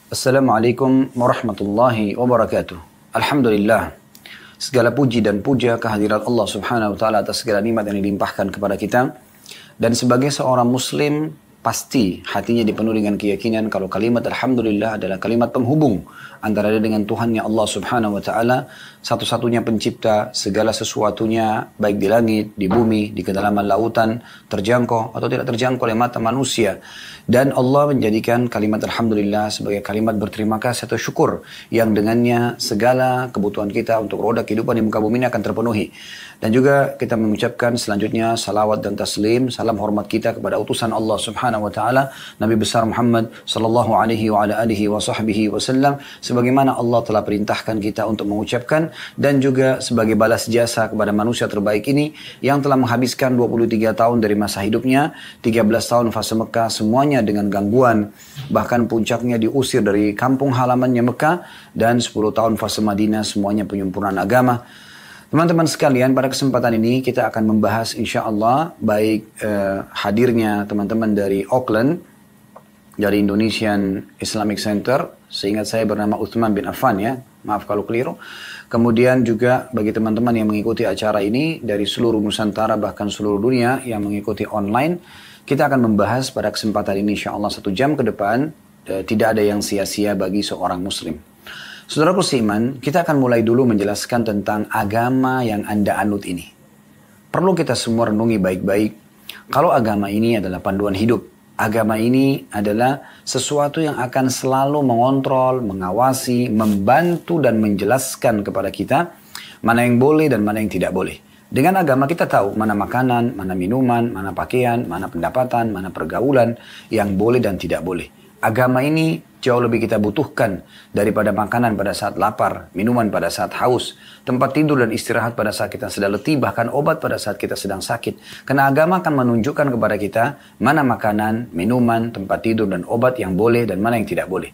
Assalamualaikum warahmatullahi wabarakatuh. Alhamdulillah. Segala puji dan puja kehadirat Allah subhanahu wa ta'ala atas segala nikmat yang dilimpahkan kepada kita. Dan sebagai seorang muslim, pasti hatinya dipenuhi dengan keyakinan kalau kalimat Alhamdulillah adalah kalimat penghubung antara dia dengan Tuhannya Allah subhanahu wa ta'ala, satu-satunya pencipta segala sesuatunya, baik di langit, di bumi, di kedalaman lautan, terjangkau atau tidak terjangkau oleh mata manusia. Dan Allah menjadikan kalimat Alhamdulillah sebagai kalimat berterima kasih atau syukur yang dengannya segala kebutuhan kita untuk roda kehidupan di muka bumi ini akan terpenuhi. Dan juga kita mengucapkan selanjutnya salawat dan taslim, salam hormat kita kepada utusan Allah subhanahu wa ta'ala, Nabi besar Muhammad sallallahu alaihi wa ala alihi wa sahbihi wasallam, sebagaimana Allah telah perintahkan kita untuk mengucapkan, dan juga sebagai balas jasa kepada manusia terbaik ini yang telah menghabiskan 23 tahun dari masa hidupnya, 13 tahun fase Mekah, semuanya dengan gangguan, bahkan puncaknya diusir dari kampung halamannya Mekah, dan 10 tahun fase Madinah, semuanya penyempurnaan agama. Teman-teman sekalian, pada kesempatan ini kita akan membahas insya Allah baik hadirnya teman-teman dari Auckland, dari Indonesian Islamic Center, seingat saya bernama Uthman bin Affan ya, maaf kalau keliru. Kemudian juga bagi teman-teman yang mengikuti acara ini dari seluruh Nusantara bahkan seluruh dunia yang mengikuti online, kita akan membahas pada kesempatan ini insya Allah 1 jam ke depan, tidak ada yang sia-sia bagi seorang muslim. Saudaraku seiman, kita akan mulai dulu menjelaskan tentang agama yang Anda anut ini. Perlu kita semua renungi baik-baik. Kalau agama ini adalah panduan hidup, agama ini adalah sesuatu yang akan selalu mengontrol, mengawasi, membantu dan menjelaskan kepada kita mana yang boleh dan mana yang tidak boleh. Dengan agama kita tahu mana makanan, mana minuman, mana pakaian, mana pendapatan, mana pergaulan yang boleh dan tidak boleh. Agama ini jauh lebih kita butuhkan daripada makanan pada saat lapar, minuman pada saat haus, tempat tidur dan istirahat pada saat kita sedang letih, bahkan obat pada saat kita sedang sakit. Karena agama akan menunjukkan kepada kita mana makanan, minuman, tempat tidur dan obat yang boleh dan mana yang tidak boleh.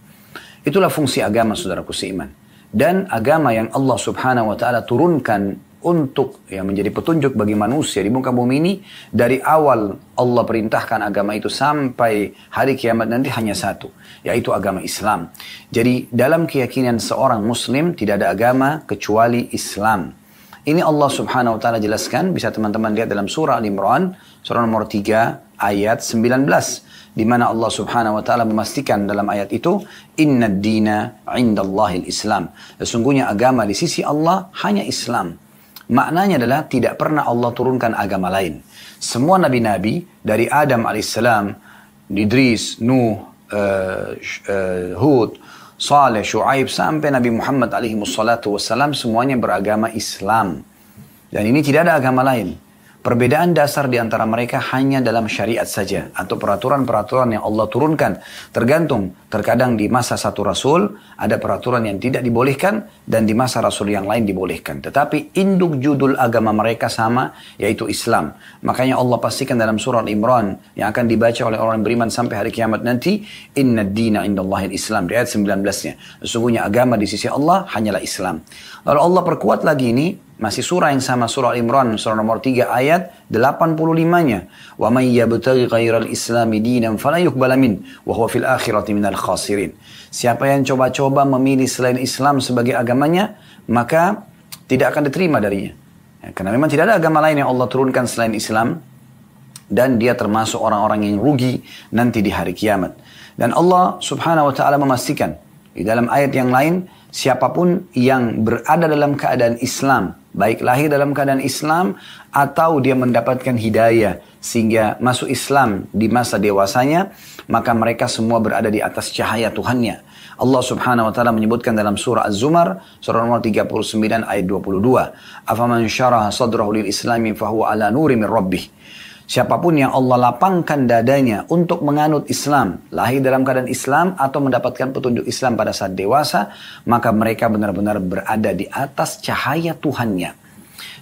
Itulah fungsi agama, saudaraku seiman. Dan agama yang Allah subhanahu wa ta'ala turunkan untuk menjadi petunjuk bagi manusia di muka bumi ini, dari awal Allah perintahkan agama itu sampai hari kiamat nanti hanya satu, yaitu agama Islam. Jadi dalam keyakinan seorang muslim tidak ada agama kecuali Islam. Ini Allah subhanahu wa ta'ala jelaskan, bisa teman-teman lihat dalam surah Al-Imran, surah nomor 3 ayat 19. Di mana Allah subhanahu wa ta'ala memastikan dalam ayat itu, Inna ad-dina indallahil Islam. Sesungguhnya agama di sisi Allah hanya Islam. Maknanya adalah tidak pernah Allah turunkan agama lain. Semua nabi-nabi dari Adam alaihissalam, Idris, Nuh, Hud, Saleh, Shu'aib sampai Nabi Muhammad alaihi wassalam semuanya beragama Islam. Dan ini tidak ada agama lain. Perbedaan dasar di antara mereka hanya dalam syariat saja atau peraturan-peraturan yang Allah turunkan. Terkadang di masa satu rasul ada peraturan yang tidak dibolehkan dan di masa rasul yang lain dibolehkan. Tetapi induk judul agama mereka sama, yaitu Islam. Makanya Allah pastikan dalam surah Al-Imran yang akan dibaca oleh orang beriman sampai hari kiamat nanti, Inna ad-dina indallahil Islam, di ayat 19-nya. Sesungguhnya agama di sisi Allah hanyalah Islam. Lalu Allah perkuat lagi ini, masih surah yang sama, surah Al-Imran, surah nomor 3 ayat 85-nya. Wa may yabtaghi ghairal islami dinan fala yuqbala min wa huwa fil akhirati minal khasirin. Siapa yang coba-coba memilih selain Islam sebagai agamanya, maka tidak akan diterima darinya. Karena memang tidak ada agama lain yang Allah turunkan selain Islam, dan dia termasuk orang-orang yang rugi nanti di hari kiamat. Dan Allah subhanahu wa ta'ala memastikan di dalam ayat yang lain, siapapun yang berada dalam keadaan Islam, baik lahir dalam keadaan Islam atau dia mendapatkan hidayah sehingga masuk Islam di masa dewasanya, maka mereka semua berada di atas cahaya Tuhannya. Allah subhanahu wa ta'ala menyebutkan dalam surah Az-Zumar, surah nomor 39 ayat 22. Afaman syaraha sadrahu lil islami fahuwa ala nuri min rabbih. Siapapun yang Allah lapangkan dadanya untuk menganut Islam, lahir dalam keadaan Islam atau mendapatkan petunjuk Islam pada saat dewasa, maka mereka benar-benar berada di atas cahaya Tuhannya.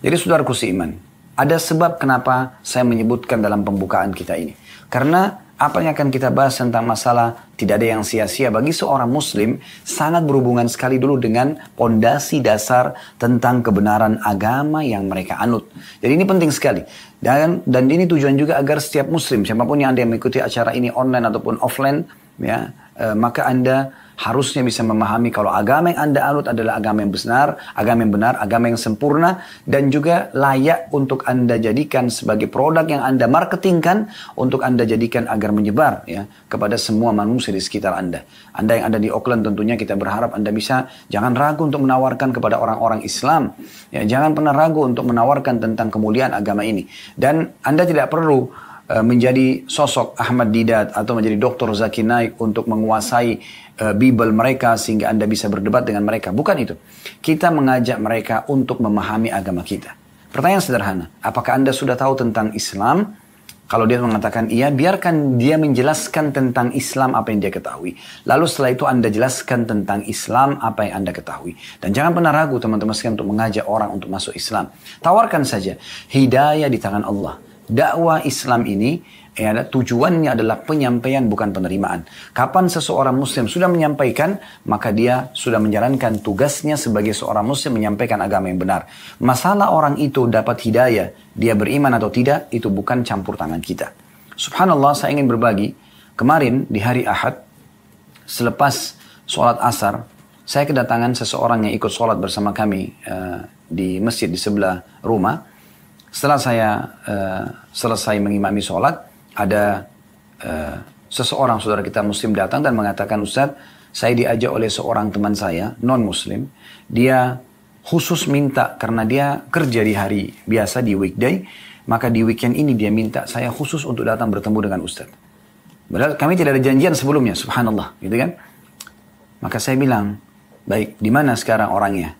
Jadi saudaraku seiman, ada sebab kenapa saya menyebutkan dalam pembukaan kita ini. Karena apa yang akan kita bahas tentang masalah tidak ada yang sia-sia bagi seorang muslim sangat berhubungan sekali dulu dengan pondasi dasar tentang kebenaran agama yang mereka anut. Jadi ini penting sekali. Dan ini tujuan juga agar setiap muslim, siapapun yang Anda mengikuti acara ini online ataupun offline, ya, maka Anda harusnya bisa memahami kalau agama yang Anda anut adalah agama yang benar, agama yang sempurna, dan juga layak untuk Anda jadikan sebagai produk yang Anda marketingkan, untuk Anda jadikan agar menyebar ya kepada semua manusia di sekitar Anda. Anda yang ada di Auckland tentunya kita berharap Anda bisa, jangan ragu untuk menawarkan kepada orang-orang Islam. Ya, jangan pernah ragu untuk menawarkan tentang kemuliaan agama ini. Dan Anda tidak perlu menjadi sosok Ahmad Didat atau menjadi Dr. Zakir Naik untuk menguasai Bible mereka sehingga Anda bisa berdebat dengan mereka. Bukan itu. Kita mengajak mereka untuk memahami agama kita. Pertanyaan sederhana, apakah Anda sudah tahu tentang Islam? Kalau dia mengatakan iya, biarkan dia menjelaskan tentang Islam apa yang dia ketahui. Lalu setelah itu Anda jelaskan tentang Islam apa yang Anda ketahui. Dan jangan pernah ragu teman-teman sekalian untuk mengajak orang untuk masuk Islam. Tawarkan saja, hidayah di tangan Allah. Dakwah Islam ini tujuannya adalah penyampaian bukan penerimaan. Kapan seseorang muslim sudah menyampaikan, maka dia sudah menjalankan tugasnya sebagai seorang muslim menyampaikan agama yang benar. Masalah orang itu dapat hidayah, dia beriman atau tidak, itu bukan campur tangan kita. Subhanallah, saya ingin berbagi. Kemarin di hari Ahad, selepas sholat asar, saya kedatangan seseorang yang ikut sholat bersama kami di masjid di sebelah rumah. Setelah saya selesai mengimami sholat, ada seseorang saudara kita muslim datang dan mengatakan, Ustaz, saya diajak oleh seorang teman saya, non-muslim. Dia khusus minta, karena dia kerja di hari biasa, di weekday, maka di weekend ini dia minta saya khusus untuk datang bertemu dengan Ustaz. Padahal kami tidak ada janjian sebelumnya, subhanallah, gitu kan. Maka saya bilang, baik, di mana sekarang orangnya?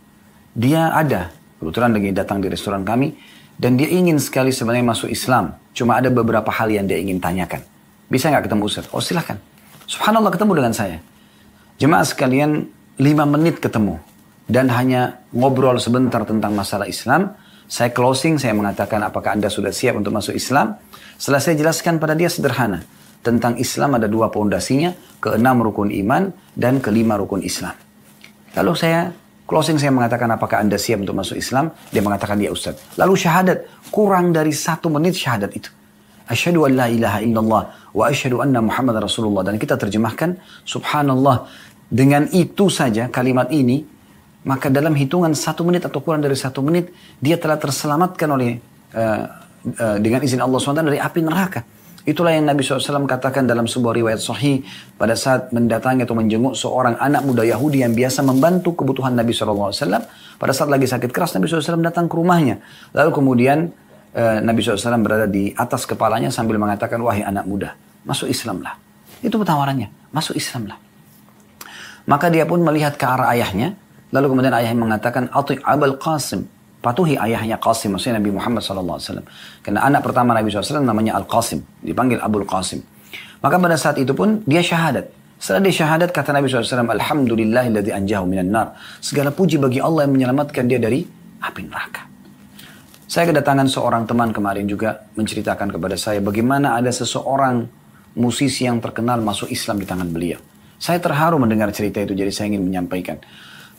Dia ada, kebetulan lagi datang di restoran kami, dan dia ingin sekali sebenarnya masuk Islam. Cuma ada beberapa hal yang dia ingin tanyakan. Bisa nggak ketemu Ustaz? Oh silahkan. Subhanallah, ketemu dengan saya. Jemaah sekalian, 5 menit ketemu. Dan hanya ngobrol sebentar tentang masalah Islam. Saya closing, saya mengatakan apakah Anda sudah siap untuk masuk Islam? Setelah saya jelaskan pada dia sederhana. Tentang Islam ada 2 pondasinya. Ke-6 rukun iman dan ke-5 rukun Islam. Lalu saya closing, saya mengatakan apakah Anda siap untuk masuk Islam? Dia mengatakan ya Ustaz. Lalu syahadat, kurang dari 1 menit syahadat itu. Asyhadu an la ilaha illallah wa asyhadu anna Muhammad Rasulullah. Dan kita terjemahkan, subhanallah, dengan itu saja kalimat ini, maka dalam hitungan 1 menit atau kurang dari 1 menit, dia telah terselamatkan oleh dengan izin Allah SWT dari api neraka. Itulah yang Nabi SAW katakan dalam sebuah riwayat sahih pada saat mendatangi atau menjenguk seorang anak muda Yahudi yang biasa membantu kebutuhan Nabi SAW. Pada saat lagi sakit keras, Nabi SAW datang ke rumahnya. Lalu kemudian Nabi SAW berada di atas kepalanya sambil mengatakan, wahai anak muda, masuk Islamlah. Itu tawarannya, masuk Islamlah. Maka dia pun melihat ke arah ayahnya. Lalu kemudian ayahnya mengatakan, Ati' Abul Qasim. Patuhi ayahnya Qasim, maksudnya Nabi Muhammad SAW. Karena anak pertama Nabi SAW namanya Al-Qasim. Dipanggil Abul Qasim. Maka pada saat itu pun dia syahadat. Setelah dia syahadat, kata Nabi SAW, Alhamdulillahilladzi anjahu minan nar. Segala puji bagi Allah yang menyelamatkan dia dari api neraka. Saya kedatangan seorang teman kemarin juga menceritakan kepada saya bagaimana ada seseorang musisi yang terkenal masuk Islam di tangan beliau. Saya terharu mendengar cerita itu, jadi saya ingin menyampaikan.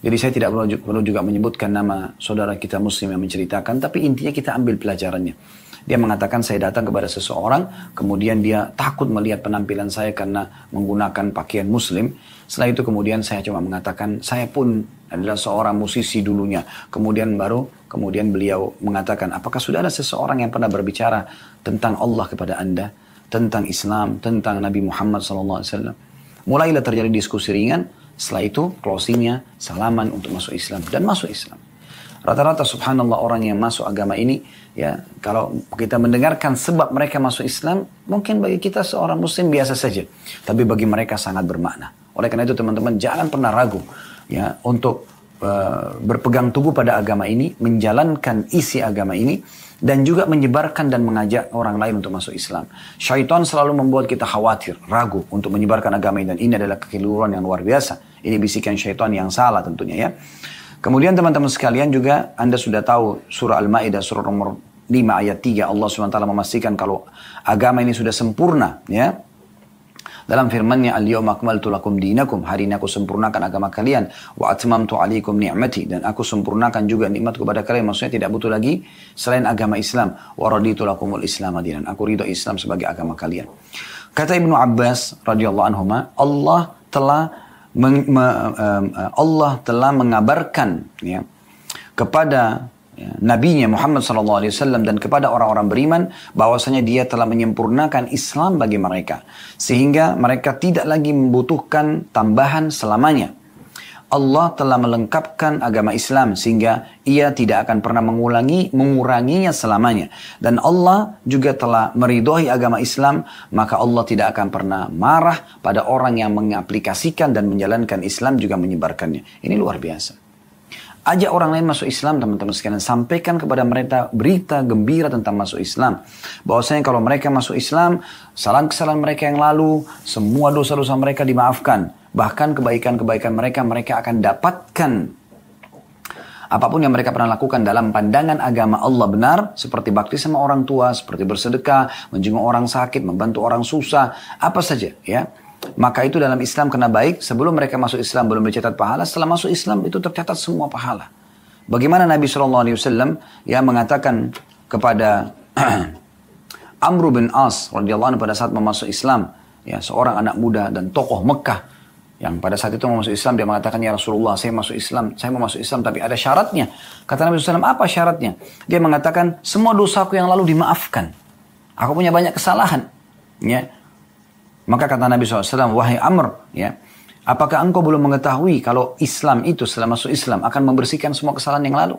Jadi saya tidak perlu juga menyebutkan nama saudara kita muslim yang menceritakan, tapi intinya kita ambil pelajarannya. Dia mengatakan saya datang kepada seseorang, kemudian dia takut melihat penampilan saya karena menggunakan pakaian muslim. Setelah itu kemudian saya cuma mengatakan saya pun adalah seorang musisi dulunya. Kemudian beliau mengatakan, apakah sudah ada seseorang yang pernah berbicara tentang Allah kepada Anda, tentang Islam, tentang Nabi Muhammad SAW? Mulailah terjadi diskusi ringan. Setelah itu closingnya salaman untuk masuk Islam dan masuk Islam. Rata-rata subhanallah orang yang masuk agama ini, ya kalau kita mendengarkan sebab mereka masuk Islam, mungkin bagi kita seorang muslim biasa saja, tapi bagi mereka sangat bermakna. Oleh karena itu teman-teman jangan pernah ragu ya untuk berpegang teguh pada agama ini, menjalankan isi agama ini, dan juga menyebarkan dan mengajak orang lain untuk masuk Islam. Syaitan selalu membuat kita khawatir, ragu untuk menyebarkan agama ini, dan ini adalah kekeliruan yang luar biasa. Ini bisikan syaitan yang salah tentunya ya. Kemudian teman-teman sekalian juga Anda sudah tahu surah Al-Ma'idah surah nomor 5 ayat 3 Allah SWT memastikan kalau agama ini sudah sempurna ya. Dalam firman-Nya, Al-yawma akmaltu lakum dinakum, hari ini aku sempurnakan agama kalian, wa atmamtu alaikum ni'mati, dan aku sempurnakan juga nikmat kepada kalian, maksudnya tidak butuh lagi selain agama Islam, wa raditu lakumul Islam dinan, aku ridho Islam sebagai agama kalian. Kata Ibnu Abbas radhiyallahu anhuma, Allah telah Allah telah mengabarkan ya, kepada Nabi-Nya Muhammad SAW dan kepada orang-orang beriman bahwasanya dia telah menyempurnakan Islam bagi mereka sehingga mereka tidak lagi membutuhkan tambahan selamanya. Allah telah melengkapkan agama Islam sehingga ia tidak akan pernah menguranginya selamanya. Dan Allah juga telah meridhoi agama Islam, maka Allah tidak akan pernah marah pada orang yang mengaplikasikan dan menjalankan Islam juga menyebarkannya. Ini luar biasa. Ajak orang lain masuk Islam, teman-teman sekalian. Sampaikan kepada mereka berita gembira tentang masuk Islam. Bahwasanya kalau mereka masuk Islam, kesalahan-kesalahan mereka yang lalu, semua dosa-dosa mereka dimaafkan. Bahkan kebaikan-kebaikan mereka akan dapatkan. Apapun yang mereka pernah lakukan dalam pandangan agama Allah benar, seperti bakti sama orang tua, seperti bersedekah, menjenguk orang sakit, membantu orang susah, apa saja ya. Maka itu dalam Islam kena baik, sebelum mereka masuk Islam belum dicatat pahala, setelah masuk Islam itu tercatat semua pahala. Bagaimana Nabi SAW ya mengatakan kepada Amr bin As radhiyallahu anhu pada saat memasuk Islam, ya seorang anak muda dan tokoh Mekah yang pada saat itu mau masuk Islam, dia mengatakan, ya Rasulullah, saya mau masuk Islam tapi ada syaratnya. Kata Nabi SAW, apa syaratnya? Dia mengatakan, semua dosaku yang lalu dimaafkan. Aku punya banyak kesalahan. Ya. Maka kata Nabi SAW, wahai Amr, ya, apakah engkau belum mengetahui kalau Islam itu setelah masuk Islam akan membersihkan semua kesalahan yang lalu?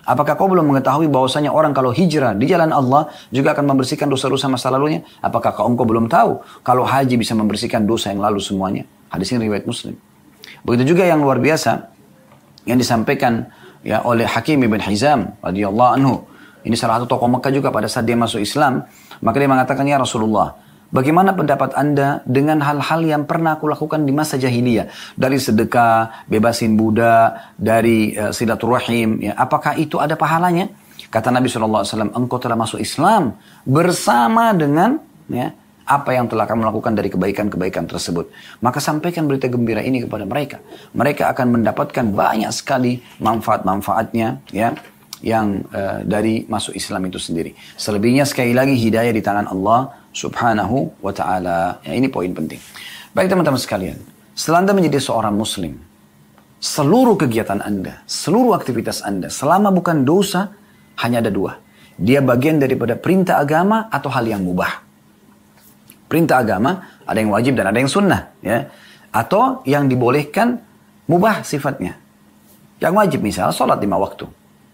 Apakah kau belum mengetahui bahwasanya orang kalau hijrah di jalan Allah juga akan membersihkan dosa-dosa masa lalunya? Apakah engkau belum tahu kalau haji bisa membersihkan dosa yang lalu semuanya? Hadis ini riwayat Muslim. Begitu juga yang luar biasa yang disampaikan ya oleh Hakim ibn Hizam radhiyallahu anhu. Ini salah satu tokoh Mekah juga pada saat dia masuk Islam. Maka dia mengatakan, ya Rasulullah, bagaimana pendapat Anda dengan hal-hal yang pernah aku lakukan di masa jahiliyah? Dari sedekah, bebasin budak, dari silaturahim. Ya, apakah itu ada pahalanya? Kata Nabi SAW, engkau telah masuk Islam bersama dengan ya, apa yang telah kamu lakukan dari kebaikan-kebaikan tersebut. Maka sampaikan berita gembira ini kepada mereka. Mereka akan mendapatkan banyak sekali manfaat-manfaatnya ya, yang dari masuk Islam itu sendiri. Selebihnya sekali lagi hidayah di tangan Allah Subhanahu wa ta'ala. Ya, ini poin penting. Baik teman-teman sekalian, setelah Anda menjadi seorang muslim, seluruh kegiatan Anda, seluruh aktivitas Anda, selama bukan dosa, hanya ada dua. Dia bagian daripada perintah agama atau hal yang mubah. Perintah agama, ada yang wajib dan ada yang sunnah. Ya. Atau yang dibolehkan, mubah sifatnya. Yang wajib misalnya, sholat 5 waktu.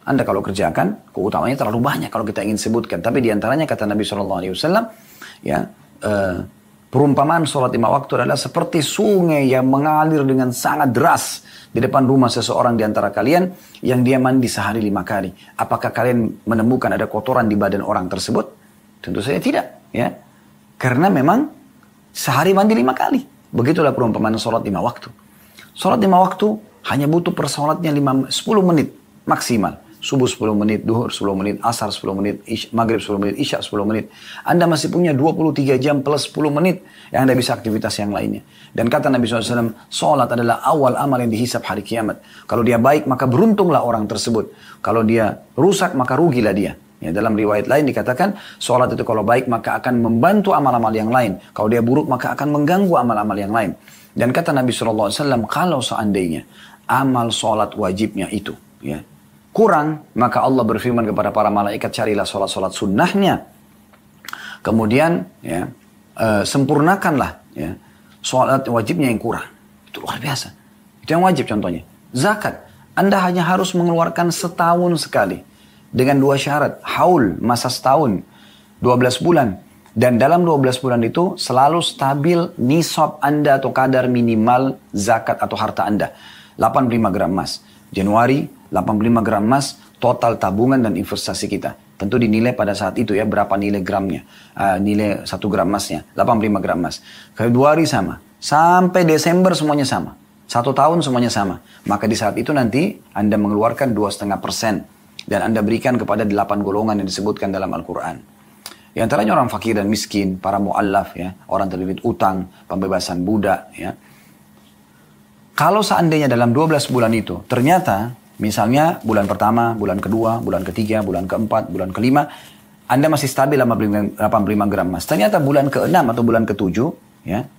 Anda kalau kerjakan, keutamanya terlalu banyak kalau kita ingin sebutkan. Tapi diantaranya kata Nabi SAW, ya, perumpamaan sholat 5 waktu adalah seperti sungai yang mengalir dengan sangat deras di depan rumah seseorang di antara kalian yang dia mandi sehari 5 kali. Apakah kalian menemukan ada kotoran di badan orang tersebut? Tentu saja tidak. Ya. Karena memang sehari mandi 5 kali. Begitulah perumpamaan sholat 5 waktu. Sholat 5 waktu hanya butuh persolatnya 10 menit maksimal. Subuh 10 menit, duhur 10 menit, asar 10 menit, maghrib 10 menit, isya 10 menit. Anda masih punya 23 jam plus 10 menit yang Anda bisa aktivitas yang lainnya. Dan kata Nabi SAW, sholat adalah awal amal yang dihisab hari kiamat. Kalau dia baik, maka beruntunglah orang tersebut. Kalau dia rusak, maka rugilah dia. Ya, dalam riwayat lain dikatakan, sholat itu kalau baik, maka akan membantu amal-amal yang lain. Kalau dia buruk, maka akan mengganggu amal-amal yang lain. Dan kata Nabi SAW, kalau seandainya amal sholat wajibnya itu, ya, kurang, maka Allah berfirman kepada para malaikat, carilah sholat-sholat sunnahnya. Kemudian ya, sempurnakanlah ya, sholat wajibnya yang kurang. Itu luar biasa. Itu yang wajib contohnya. Zakat. Anda hanya harus mengeluarkan setahun sekali. Dengan 2 syarat. Haul, masa setahun. 12 bulan. Dan dalam 12 bulan itu selalu stabil nisab Anda atau kadar minimal zakat atau harta Anda. 85 gram emas. Januari 85 gram emas total tabungan dan investasi kita. Tentu dinilai pada saat itu ya berapa nilai gramnya. Nilai 1 gram emasnya. 85 gram emas. Februari sama. Sampai Desember semuanya sama. 1 tahun semuanya sama. Maka di saat itu nanti Anda mengeluarkan 2,5%. Dan Anda berikan kepada 8 golongan yang disebutkan dalam Al-Quran. Di antaranya orang fakir dan miskin, para mu'allaf, ya, orang terlilit utang, pembebasan budak. Ya. Kalau seandainya dalam 12 bulan itu, ternyata misalnya bulan pertama, bulan kedua, bulan ketiga, bulan keempat, bulan kelima, Anda masih stabil 85 gram emas. Ternyata bulan ke-6 atau bulan ke-7, ya,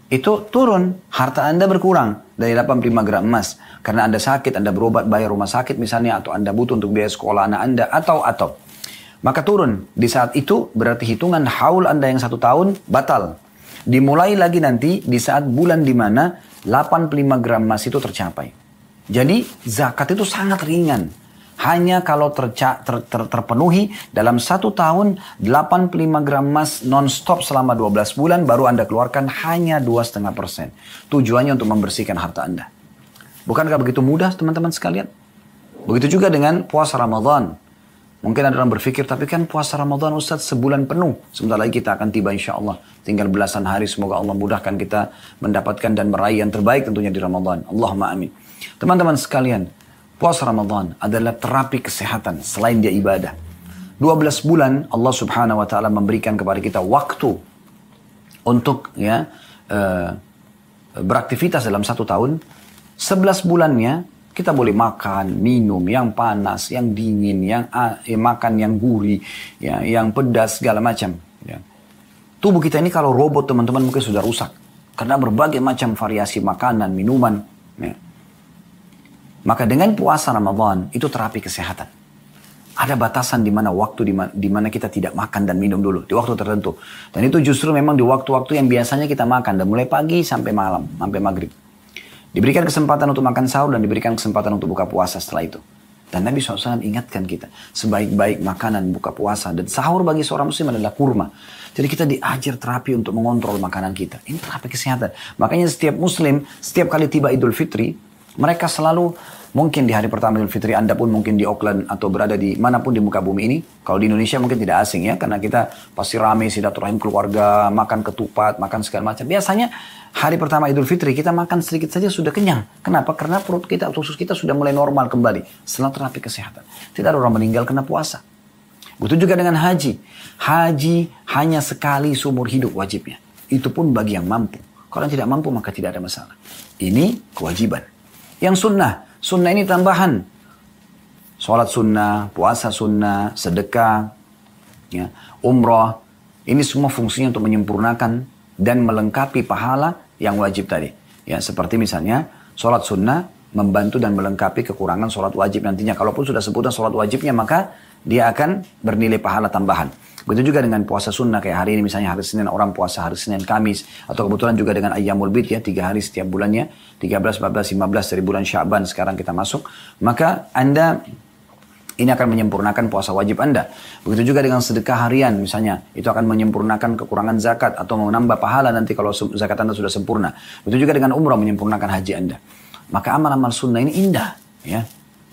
itu turun, harta Anda berkurang dari 85 gram emas. Karena Anda sakit, Anda berobat, bayar rumah sakit misalnya, atau Anda butuh untuk biaya sekolah anak Anda, atau. Maka turun. Di saat itu berarti hitungan haul Anda yang 1 tahun batal. Dimulai lagi nanti di saat bulan di mana 85 gram emas itu tercapai. Jadi zakat itu sangat ringan. Hanya kalau terpenuhi dalam 1 tahun 85 gram emas non-stop selama 12 bulan baru Anda keluarkan hanya 2,5%. Tujuannya untuk membersihkan harta Anda. Bukankah begitu mudah teman-teman sekalian? Begitu juga dengan puasa Ramadan. Mungkin ada orang berpikir, tapi kan puasa Ramadan Ustaz sebulan penuh. Sebentar lagi kita akan tiba insya Allah. Tinggal belasan hari, semoga Allah mudahkan kita mendapatkan dan meraih yang terbaik tentunya di Ramadan. Allahumma amin. Teman-teman sekalian, puasa Ramadan adalah terapi kesehatan selain dia ibadah. 12 bulan Allah subhanahu wa ta'ala memberikan kepada kita waktu untuk beraktivitas dalam 1 tahun. 11 bulannya kita boleh makan, minum, yang panas, yang dingin, yang makan yang gurih, ya, yang pedas, segala macam. Ya. Tubuh kita ini kalau robot teman-teman mungkin sudah rusak. Karena berbagai macam variasi makanan, minuman. Ya. Maka dengan puasa Ramadan itu terapi kesehatan. Ada batasan di mana waktu di mana kita tidak makan dan minum dulu. Di waktu tertentu. Dan itu justru memang di waktu-waktu yang biasanya kita makan. Dan mulai pagi sampai malam, sampai maghrib. Diberikan kesempatan untuk makan sahur dan diberikan kesempatan untuk buka puasa setelah itu. Dan Nabi SAW ingatkan kita, sebaik-baik makanan buka puasa dan sahur bagi seorang muslim adalah kurma. Jadi kita diajar terapi untuk mengontrol makanan kita. Ini terapi kesehatan. Makanya setiap muslim, setiap kali tiba Idul Fitri, mereka selalu, mungkin di hari pertama Idul Fitri Anda pun mungkin di Auckland atau berada di manapun di muka bumi ini. Kalau di Indonesia mungkin tidak asing ya, karena kita pasti ramai silaturahim keluarga, makan ketupat, makan segala macam. Biasanya hari pertama Idul Fitri kita makan sedikit saja sudah kenyang. Kenapa? Karena perut kita, usus kita sudah mulai normal kembali setelah terapi kesehatan. Tidak ada orang meninggal karena puasa. Begitu juga dengan haji. Haji hanya sekali seumur hidup wajibnya. Itu pun bagi yang mampu. Kalau yang tidak mampu maka tidak ada masalah. Ini kewajiban. Yang sunnah ini tambahan. Sholat sunnah, puasa sunnah, sedekah, ya, umrah. Ini semua fungsinya untuk menyempurnakan dan melengkapi pahala yang wajib tadi. Ya, seperti misalnya sholat sunnah membantu dan melengkapi kekurangan sholat wajib nantinya. Kalaupun sudah sempurna sholat wajibnya maka dia akan bernilai pahala tambahan. Begitu juga dengan puasa sunnah kayak hari ini misalnya hari Senin orang puasa hari Senin Kamis. Atau kebetulan juga dengan Ayyamul Bid ya 3 hari setiap bulannya. 13, 14, 15 dari bulan Sya'ban sekarang kita masuk. Maka Anda ini akan menyempurnakan puasa wajib Anda. Begitu juga dengan sedekah harian misalnya. Itu akan menyempurnakan kekurangan zakat atau menambah pahala nanti kalau zakat Anda sudah sempurna. Begitu juga dengan umrah menyempurnakan haji Anda. Maka amal-amal sunnah ini indah. Ya.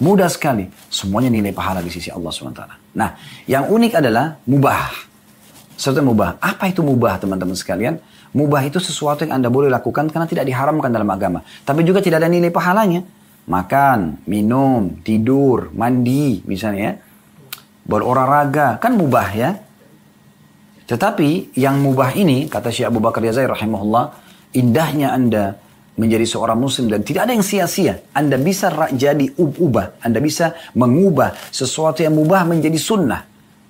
Mudah sekali. Semuanya nilai pahala di sisi Allah SWT. Nah, yang unik adalah mubah. Sesuatu yang mubah. Apa itu mubah teman-teman sekalian? Mubah itu sesuatu yang Anda boleh lakukan karena tidak diharamkan dalam agama. Tapi juga tidak ada nilai pahalanya. Makan, minum, tidur, mandi misalnya ya. Berolahraga. Kan mubah ya. Tetapi yang mubah ini, kata Syekh Abu Bakar Yazai rahimahullah, indahnya Anda menjadi seorang muslim dan tidak ada yang sia-sia. Anda bisa jadi ubah. Anda bisa mengubah sesuatu yang mubah menjadi sunnah.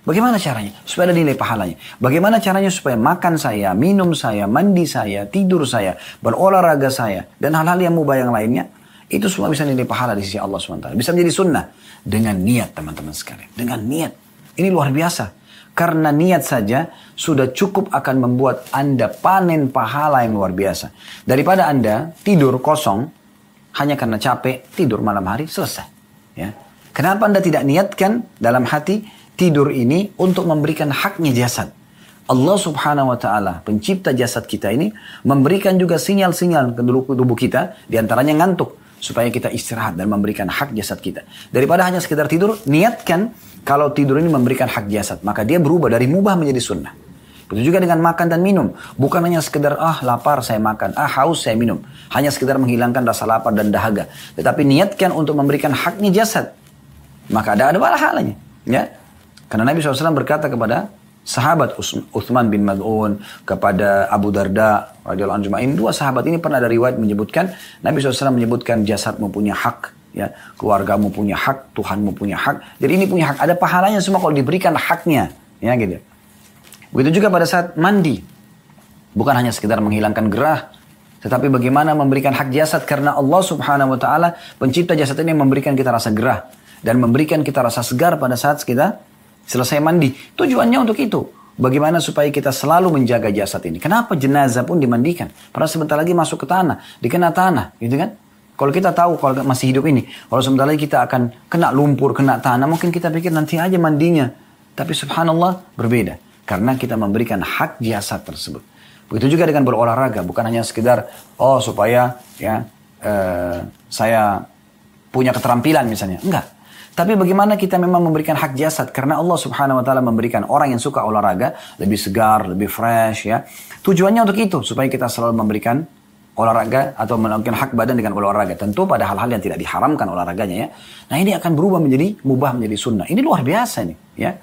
Bagaimana caranya? Supaya ada nilai pahalanya. Bagaimana caranya supaya makan saya, minum saya, mandi saya, tidur saya, berolahraga saya, dan hal-hal yang mubah yang lainnya, itu semua bisa nilai pahala di sisi Allah SWT. Bisa menjadi sunnah. Dengan niat teman-teman sekalian. Dengan niat. Ini luar biasa. Karena niat saja sudah cukup akan membuat Anda panen pahala yang luar biasa. Daripada Anda tidur kosong hanya karena capek, tidur malam hari, selesai. Ya. Kenapa Anda tidak niatkan dalam hati tidur ini untuk memberikan haknya jasad? Allah subhanahu wa ta'ala, pencipta jasad kita ini, memberikan juga sinyal-sinyal ke tubuh kita, diantaranya ngantuk. Supaya kita istirahat dan memberikan hak jasad kita. Daripada hanya sekedar tidur, niatkan kalau tidur ini memberikan hak jasad. Maka dia berubah dari mubah menjadi sunnah. Begitu juga dengan makan dan minum. Bukan hanya sekedar, lapar saya makan, haus saya minum. Hanya sekedar menghilangkan rasa lapar dan dahaga. Tetapi niatkan untuk memberikan haknya jasad. Maka ada pahalanya. Ya? Karena Nabi SAW berkata kepada sahabat Uthman bin Mad'un, kepada Abu Darda radhiyallahu anhu ajma'in, dua sahabat ini pernah ada riwayat menyebutkan Nabi SAW menyebutkan jasadmu punya hak, ya, keluargamu punya hak, Tuhanmu punya hak. Jadi ini punya hak, ada pahalanya semua kalau diberikan haknya, ya gitu. Begitu juga pada saat mandi, bukan hanya sekedar menghilangkan gerah, Tetapi bagaimana memberikan hak jasad, karena Allah subhanahu wa ta'ala pencipta jasad ini memberikan kita rasa gerah. Dan memberikan kita rasa segar pada saat kita selesai mandi. Tujuannya untuk itu. Bagaimana supaya kita selalu menjaga jasad ini. Kenapa jenazah pun dimandikan? Padahal sebentar lagi masuk ke tanah. Dikena tanah. Gitu kan? Kalau kita tahu kalau masih hidup ini. Kalau sebentar lagi kita akan kena lumpur, kena tanah. Mungkin kita pikir nanti aja mandinya. Tapi subhanallah berbeda. Karena kita memberikan hak jasad tersebut. Begitu juga dengan berolahraga. Bukan hanya sekedar, supaya ya saya punya keterampilan misalnya. Enggak. Tapi bagaimana kita memang memberikan hak jasad. Karena Allah subhanahu wa ta'ala memberikan orang yang suka olahraga lebih segar, lebih fresh ya. Tujuannya untuk itu. Supaya kita selalu memberikan olahraga atau melakukan hak badan dengan olahraga. Tentu pada hal-hal yang tidak diharamkan olahraganya ya. Nah ini akan berubah menjadi mubah, menjadi sunnah. Ini luar biasa nih ya.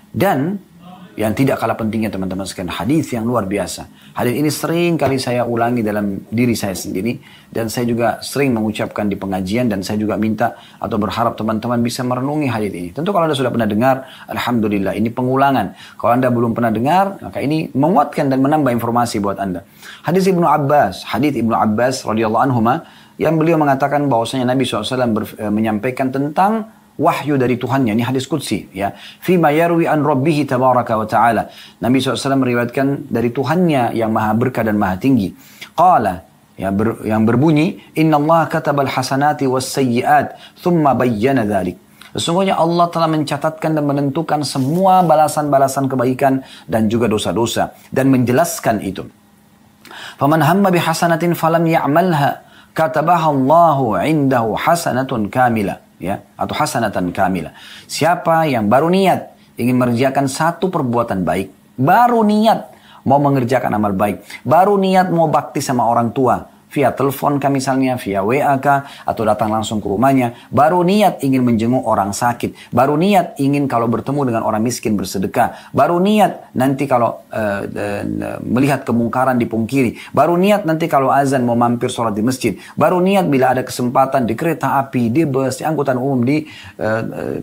Dan yang tidak kalah pentingnya teman-teman sekalian, hadis yang luar biasa. Hadis ini sering kali saya ulangi dalam diri saya sendiri. Dan saya juga sering mengucapkan di pengajian. Dan saya juga minta atau berharap teman-teman bisa merenungi hadis ini. Tentu kalau Anda sudah pernah dengar, alhamdulillah ini pengulangan. Kalau Anda belum pernah dengar, maka ini menguatkan dan menambah informasi buat Anda. Hadis Ibnu Abbas radhiyallahu anhuma, yang beliau mengatakan bahwasanya Nabi SAW menyampaikan tentang wahyu dari Tuhannya. Ini hadis qudsi ya. Fima yarwi an rabbihi tabaraka wa ta'ala. Nabi SAW meriwayatkan dari Tuhannya yang maha berkah dan maha tinggi. Qala, yang berbunyi, Inna Allah katabal hasanati was sayyiat, thumma bayyana dhalik. Sesungguhnya Allah telah mencatatkan dan menentukan semua balasan-balasan kebaikan dan juga dosa-dosa. Dan menjelaskan itu. Faman hamma bihasanatin falam ya'malha, katabaha Allahu indahu hasanatun kamilah. Ya, atau hasanatan kamilah. Siapa yang baru niat ingin mengerjakan satu perbuatan baik, baru niat mau mengerjakan amal baik, baru niat mau bakti sama orang tua, via telepon kah misalnya, via WA kah, atau datang langsung ke rumahnya, baru niat ingin menjenguk orang sakit, baru niat ingin kalau bertemu dengan orang miskin bersedekah, baru niat nanti kalau melihat kemungkaran dipungkiri, baru niat nanti kalau azan mau mampir sholat di masjid, baru niat bila ada kesempatan di kereta api, di bus, di angkutan umum, di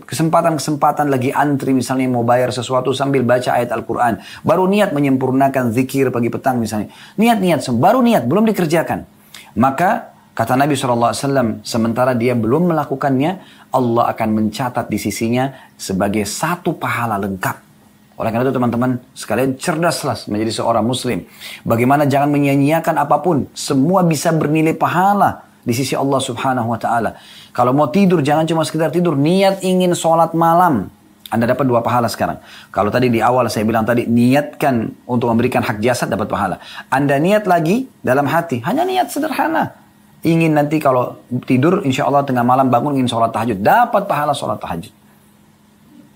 kesempatan-kesempatan lagi antri misalnya mau bayar sesuatu sambil baca ayat Al-Quran, baru niat menyempurnakan zikir pagi petang misalnya, niat-niat, baru niat, belum dikerjakan. Maka kata Nabi SAW, sementara dia belum melakukannya, Allah akan mencatat di sisinya sebagai satu pahala lengkap. Oleh karena itu teman-teman sekalian, cerdaslah menjadi seorang muslim. Bagaimana jangan menyia-nyiakan apapun. Semua bisa bernilai pahala di sisi Allah subhanahu wa ta'ala. Kalau mau tidur, jangan cuma sekedar tidur. Niat ingin sholat malam, Anda dapat 2 pahala sekarang. Kalau tadi di awal saya bilang tadi, niatkan untuk memberikan hak jasad, dapat pahala. Anda niat lagi dalam hati, hanya niat sederhana. Ingin nanti kalau tidur, insya Allah tengah malam bangun ingin sholat tahajud, dapat pahala sholat tahajud.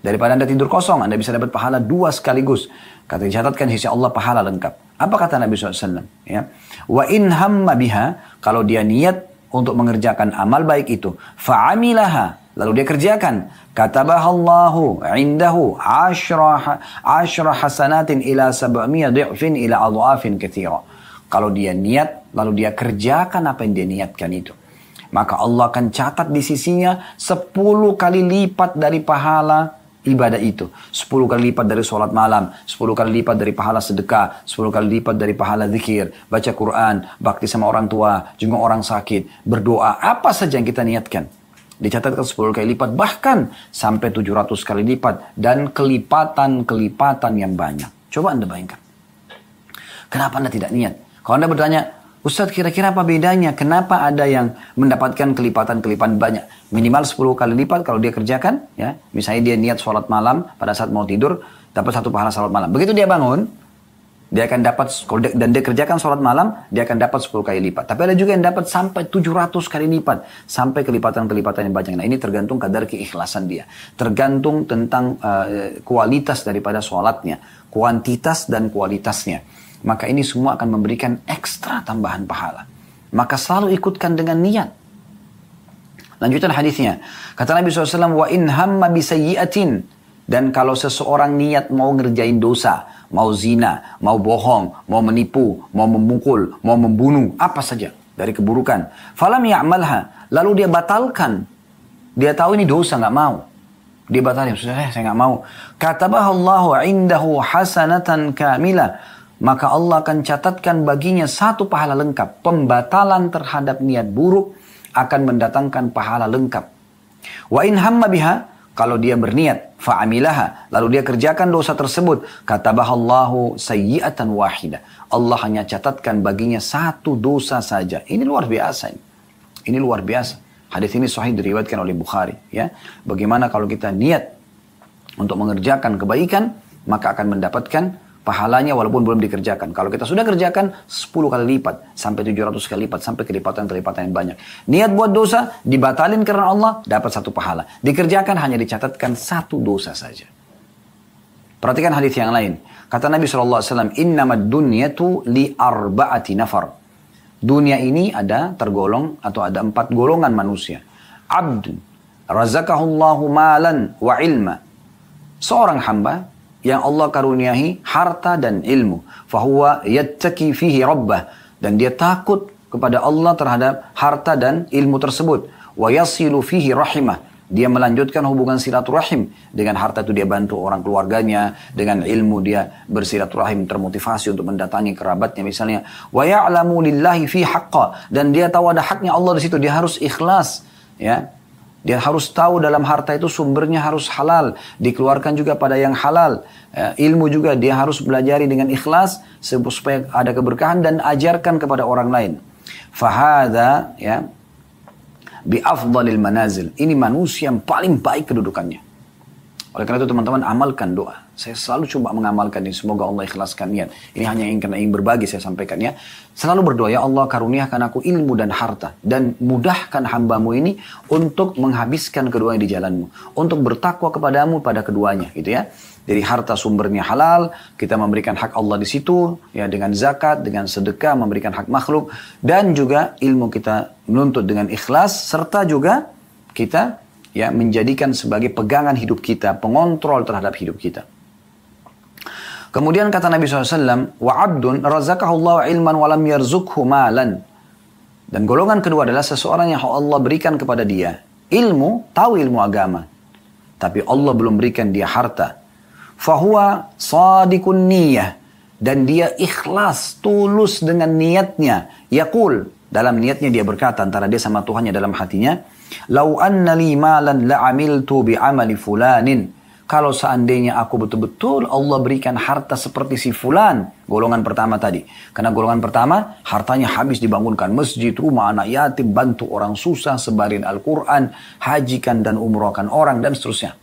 Daripada Anda tidur kosong, Anda bisa dapat pahala 2 sekaligus. Kata dicatatkan sisi Allah pahala lengkap. Apa kata Nabi SAW? Ya. Wa in hamma biha, kalau dia niat untuk mengerjakan amal baik itu, fa'amilaha, lalu dia kerjakan, katabahallahu indahu ashra hasanatin ila 700 dhi'fin ila adhafin katsira. Kalau dia niat lalu dia kerjakan apa yang dia niatkan itu, maka Allah akan catat di sisinya 10 kali lipat dari pahala ibadah itu, 10 kali lipat dari sholat malam, 10 kali lipat dari pahala sedekah, 10 kali lipat dari pahala zikir, baca Quran, bakti sama orang tua, jenguk orang sakit, berdoa, apa saja yang kita niatkan dicatatkan 10 kali lipat, bahkan sampai 700 kali lipat, dan kelipatan-kelipatan yang banyak. Coba Anda bayangkan. Kenapa Anda tidak niat? Kalau Anda bertanya, Ustadz kira-kira apa bedanya? Kenapa ada yang mendapatkan kelipatan-kelipatan banyak? Minimal 10 kali lipat kalau dia kerjakan, ya. Misalnya dia niat sholat malam, pada saat mau tidur, dapat 1 pahala sholat malam. Begitu dia bangun, dia akan dapat, dan dia kerjakan sholat malam, dia akan dapat 10 kali lipat. Tapi ada juga yang dapat sampai 700 kali lipat. Sampai kelipatan-kelipatan yang banyak. Nah ini tergantung kadar keikhlasan dia. Tergantung tentang kualitas daripada sholatnya. Kuantitas dan kualitasnya. Maka ini semua akan memberikan ekstra tambahan pahala. Maka selalu ikutkan dengan niat. Lanjutan hadisnya. Kata Nabi SAW, wa in hamma bisayyi'atin. Dan kalau seseorang niat mau ngerjain dosa, mau zina, mau bohong, mau menipu, mau memukul, mau membunuh, apa saja dari keburukan. Falam ya'malha, lalu dia batalkan. Dia tahu ini dosa, nggak mau. Dia batalkan, saya nggak mau. Katabahallahu indahu hasanatan kamilah. maka Allah akan catatkan baginya satu pahala lengkap. Pembatalan terhadap niat buruk akan mendatangkan pahala lengkap. Wa in hamma biha, kalau dia berniat, fa'amilaha, lalu dia kerjakan dosa tersebut, katabahallahu sayyi'atan wahidah. Allah hanya catatkan baginya satu dosa saja. Ini luar biasa. Ini luar biasa. Hadis ini sahih diriwayatkan oleh Bukhari. Ya, bagaimana kalau kita niat untuk mengerjakan kebaikan, maka akan mendapatkan pahalanya walaupun belum dikerjakan. Kalau kita sudah kerjakan 10 kali lipat, sampai 700 kali lipat, sampai kelipatan-kelipatan yang banyak. Niat buat dosa, dibatalin karena Allah, dapat satu pahala. Dikerjakan hanya dicatatkan satu dosa saja. Perhatikan hadis yang lain. Kata Nabi SAW, innamad dunyatu li arba'ati nafar. Dunia ini ada tergolong atau ada 4 golongan manusia. Abdun, razakahullahu malan wa ilma. Seorang hamba yang Allah karuniahi harta dan ilmu. Fahuwa yattaki fihi rabbah. Dan dia takut kepada Allah terhadap harta dan ilmu tersebut. Wa yasilu fihi rahimah. Dia melanjutkan hubungan silaturahim. Dengan harta itu dia bantu orang keluarganya. Dengan ilmu dia bersilaturahim, termotivasi untuk mendatangi kerabatnya misalnya. Wa ya'lamu lillahi fi haqqa. Dan dia tahu ada haknya Allah di situ. Dia harus ikhlas. Ya. Dia harus tahu dalam harta itu sumbernya harus halal. Dikeluarkan juga pada yang halal. Ilmu juga dia harus belajari dengan ikhlas. Supaya ada keberkahan dan ajarkan kepada orang lain. Fahada ya, bi'afdalil manazil. Ini manusia yang paling baik kedudukannya. Oleh karena itu teman-teman amalkan doa. Saya selalu coba mengamalkan ini. Semoga Allah ikhlaskan niat. Ini hanya karena ingin berbagi saya sampaikan ya. Selalu berdoa, ya Allah karuniakan aku ilmu dan harta. Dan mudahkan hambamu ini untuk menghabiskan keduanya di jalanmu. Untuk bertakwa kepadamu pada keduanya gitu ya. Jadi harta sumbernya halal. Kita memberikan hak Allah di situ. Ya, dengan zakat, dengan sedekah, memberikan hak makhluk. Dan juga ilmu kita menuntut dengan ikhlas. Serta juga kita ya menjadikan sebagai pegangan hidup kita, pengontrol terhadap hidup kita. Kemudian kata Nabi SAW, wa abdun razaqahullahu ilman walam yarzukhu malan. Dan golongan kedua adalah seseorang yang Allah berikan kepada dia ilmu, tahu ilmu agama, tapi Allah belum berikan dia harta. Fahuwa sadikun niyah, dan dia ikhlas, tulus dengan niatnya. Yaqul, dalam niatnya dia berkata antara dia sama Tuhannya dalam hatinya, lau anna li malan la'amiltu bi'amali fulanin. Kalau seandainya aku betul-betul Allah berikan harta seperti si fulan. Golongan pertama tadi. Karena golongan pertama hartanya habis dibangunkan masjid, rumah anak yatim, bantu orang susah, sebarin Al-Quran, hajikan dan umrohkan orang dan seterusnya.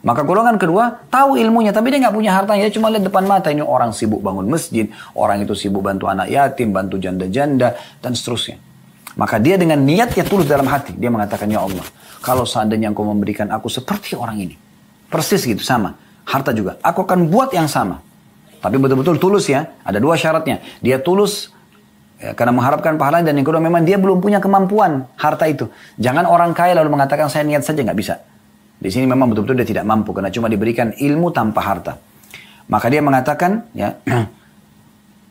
Maka golongan kedua tahu ilmunya tapi dia nggak punya hartanya. Dia cuma lihat depan mata ini orang sibuk bangun masjid. Orang itu sibuk bantu anak yatim, bantu janda-janda dan seterusnya. Maka dia dengan niatnya tulus dalam hati. Dia mengatakan, ya Allah, kalau seandainya engkau memberikan aku seperti orang ini. Persis gitu, sama. Harta juga. Aku akan buat yang sama. Tapi betul-betul tulus ya. Ada 2 syaratnya. Dia tulus ya, karena mengharapkan pahala. Dan yang kedua memang dia belum punya kemampuan harta itu. Jangan orang kaya lalu mengatakan saya niat saja, nggak bisa. Di sini memang betul-betul dia tidak mampu. Karena cuma diberikan ilmu tanpa harta. Maka dia mengatakan, ya,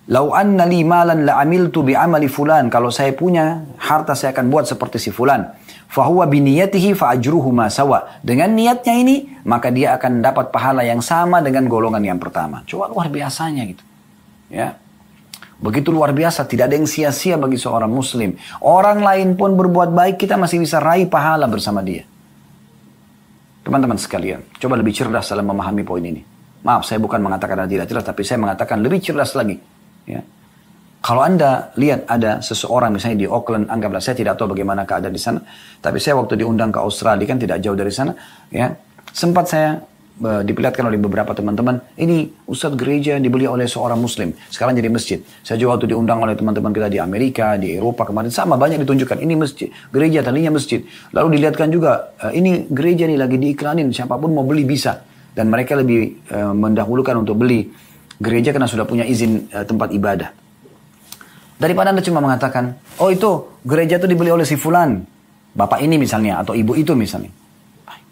lau anna li malan la'amiltu bi'amali fulan. Kalau saya punya harta saya akan buat seperti si fulan. Fahuwa biniyatihi fa'ajruhu ma sawa. Dengan niatnya ini, maka dia akan dapat pahala yang sama dengan golongan yang pertama. Coba luar biasanya gitu. Ya. Begitu luar biasa, tidak ada yang sia-sia bagi seorang muslim. Orang lain pun berbuat baik, kita masih bisa raih pahala bersama dia. Teman-teman sekalian, coba lebih cerdas dalam memahami poin ini. Maaf, saya bukan mengatakan Anda tidak cerdas, tapi saya mengatakan lebih cerdas lagi. Ya. Kalau Anda lihat ada seseorang misalnya di Auckland, anggaplah, saya tidak tahu bagaimana keadaan di sana, tapi saya waktu diundang ke Australia kan tidak jauh dari sana, ya, sempat saya diperlihatkan oleh beberapa teman-teman, ini Ustadz gereja dibeli oleh seorang muslim, sekarang jadi masjid. Saya juga waktu diundang oleh teman-teman kita di Amerika, di Eropa kemarin, sama banyak ditunjukkan, ini masjid, gereja tadinya masjid. Lalu dilihatkan juga, ini gereja nih lagi diiklanin, siapapun mau beli bisa. Dan mereka lebih mendahulukan untuk beli gereja karena sudah punya izin tempat ibadah. Daripada Anda cuma mengatakan, oh itu gereja itu dibeli oleh si fulan, bapak ini misalnya, atau ibu itu misalnya.